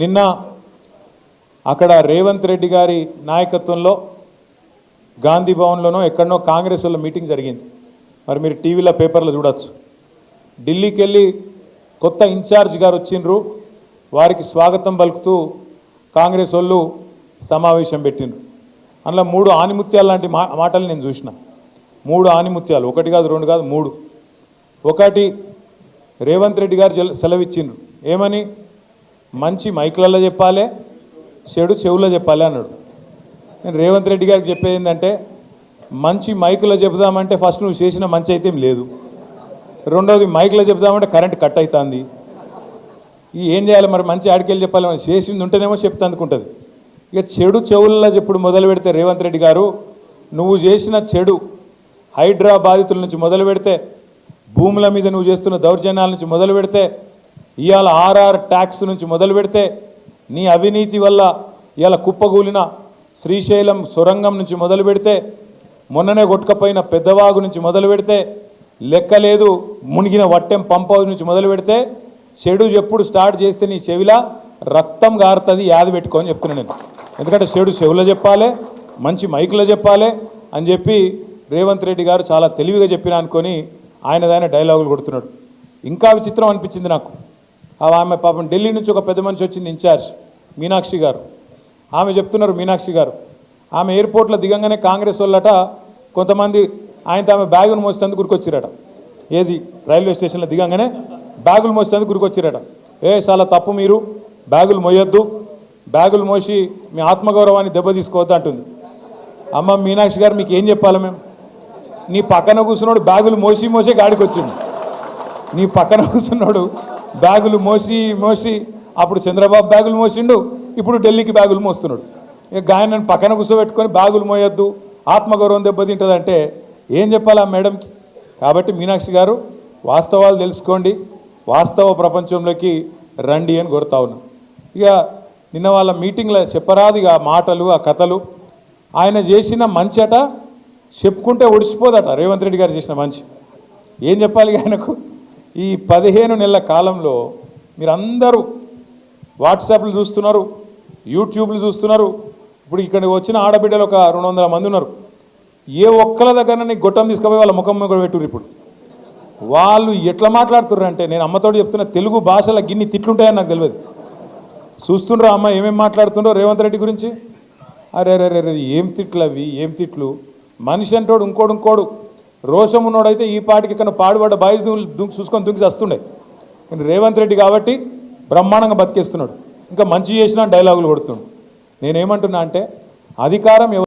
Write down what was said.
నిన్న అక్కడ రేవంత్ రెడ్డి గారి నాయకత్వంలో గాంధీ భవన్లోనో ఎక్కడనో కాంగ్రెస్ వాళ్ళ మీటింగ్ జరిగింది. మరి మీరు టీవీలో పేపర్లో చూడొచ్చు. ఢిల్లీకి వెళ్ళి కొత్త ఇన్ఛార్జ్ గారు వచ్చిండ్రు, వారికి స్వాగతం పలుకుతూ కాంగ్రెస్ వాళ్ళు సమావేశం పెట్టిండ్రు. అందులో 3 ఆనిముత్యాలు లాంటి మాటలు నేను చూసిన. 3 ఆనిముత్యాలు, 1 కాదు 2 కాదు 3. ఒకటి రేవంత్ రెడ్డి గారు సెలవిచ్చిండ్రు, ఏమని? మంచి మైకులలో చెప్పాలి, చెడు చెవులో చెప్పాలి అన్నాడు. నేను రేవంత్ రెడ్డి గారికి చెప్పేది ఏంటంటే, మంచి మైకులో చెబుదామంటే ఫస్ట్ నువ్వు చేసిన మంచి అయితే ఏం లేదు, రెండోది మైకులో చెబుదామంటే కరెంట్ కట్ అవుతుంది. ఏం చేయాలి మరి? మంచి ఆడికెళ్ళి చెప్పాలి, మనం చేసింది ఉంటేనేమో చెప్తే అందుకుంటుంది. ఇక చెడు చెవులలో చెప్పుడు మొదలు పెడితే రేవంత్ రెడ్డి గారు, నువ్వు చేసిన చెడు హైడ్రా బాధితుల నుంచి మొదలు పెడితే, భూముల మీద నువ్వు చేస్తున్న దౌర్జన్యాల నుంచి మొదలు పెడితే, ఇవాళ ఆర్ఆర్ ట్యాక్స్ నుంచి మొదలు పెడితే, నీ అవినీతి వల్ల ఇవాళ కుప్పగూలిన శ్రీశైలం సొరంగం నుంచి మొదలు పెడితే, మొన్ననే కొట్టుకపోయిన పెద్దవాగు నుంచి మొదలు పెడితే, లెక్కలేదు మునిగిన వట్టెం పంప్ హౌస్ నుంచి మొదలు పెడితే, చెడు ఎప్పుడు స్టార్ట్ చేస్తే నీ చెవిలా రక్తం గారుతుంది, యాది పెట్టుకోని చెప్తున్నాను నేను. ఎందుకంటే చెడు చెవులో చెప్పాలి, మంచి మైకులో చెప్పాలి అని చెప్పి రేవంత్ రెడ్డి గారు చాలా తెలివిగా చెప్పిన అనుకొని ఆయనదైన డైలాగులు కొడుతున్నాడు. ఇంకా విచిత్రం అనిపించింది నాకు. ఆమె పాపం ఢిల్లీ నుంచి ఒక పెద్ద మనిషి వచ్చింది, ఇన్ఛార్జ్ మీనాక్షి గారు. ఆమె చెప్తున్నారు, మీనాక్షి గారు ఆమె ఎయిర్పోర్ట్లో దిగంగానే కాంగ్రెస్ వాళ్ళట కొంతమంది ఆయనతో ఆమె బ్యాగులు మోసేందుకు గురికొచ్చిరట. ఏది? రైల్వే స్టేషన్లో దిగంగానే బ్యాగులు మోసేందుకు గురికొచ్చిరట. చాలా తప్పు, మీరు బ్యాగులు మోయొద్దు, బ్యాగులు మోసి మీ ఆత్మగౌరవాన్ని దెబ్బతీసుకోవద్దు అంటుంది. అమ్మ మీనాక్షి గారు, మీకు ఏం చెప్పాలి మేము? నీ పక్కన కూర్చున్నాడు బ్యాగులు మోసే గాడికి వచ్చిండు. నీ పక్కన కూర్చున్నాడు బ్యాగులు మోసి అప్పుడు చంద్రబాబు బ్యాగులు మోసిండు, ఇప్పుడు ఢిల్లీకి బ్యాగులు మోస్తున్నాడు. ఇక ఆయన నన్ను పక్కన కూర్చోబెట్టుకొని బ్యాగులు మోయొద్దు, ఆత్మగౌరవం దెబ్బతింటుందంటే ఏం చెప్పాలి ఆ మేడంకి? కాబట్టి మీనాక్షి గారు, వాస్తవాలు తెలుసుకోండి, వాస్తవ ప్రపంచంలోకి రండి అని కోరుతా ఉన్నాం. ఇక నిన్న వాళ్ళ మీటింగ్లో చెప్పరాదు ఇక మాటలు, ఆ కథలు. ఆయన చేసిన మంచి అట చెప్పుకుంటే ఒడిసిపోదట. రేవంత్ రెడ్డి గారు చేసిన మంచి ఏం చెప్పాలి ఆయనకు? ఈ 15 నెలల కాలంలో మీరందరూ వాట్సాప్లు చూస్తున్నారు, యూట్యూబ్లు చూస్తున్నారు. ఇప్పుడు ఇక్కడికి వచ్చిన ఆడబిడ్డలు ఒక 200 మంది ఉన్నారు. ఏ ఒక్కల దగ్గర నీకు గొట్టం తీసుకుపోయి వాళ్ళ ముఖం కూడా పెట్టుర్రు. ఇప్పుడు వాళ్ళు ఎట్లా మాట్లాడుతుర్రు అంటే, నేను అమ్మతోడు చెప్తున్న, తెలుగు భాషలో గిన్ని తిట్లుంటాయని నాకు తెలియదు. చూస్తుండ్రో అమ్మ ఏమేమి మాట్లాడుతుండ్రో రేవంత్ రెడ్డి గురించి. అరే ఏం తిట్లు అవి, ఏం తిట్లు! మనిషి అంటోడు ఇంకోడు రోషం ఉన్నోడైతే ఈ పాటికి ఇక్కడ పాడుబడ్డ బాయి చూసుకొని దుంకి వస్తుండే. కానీ రేవంత్ రెడ్డి కాబట్టి బ్రహ్మాండంగా బతికేస్తున్నాడు. ఇంకా మంచి చేసిన డైలాగులు కొడుతుండు. నేనేమంటున్నా అంటే, అధికారం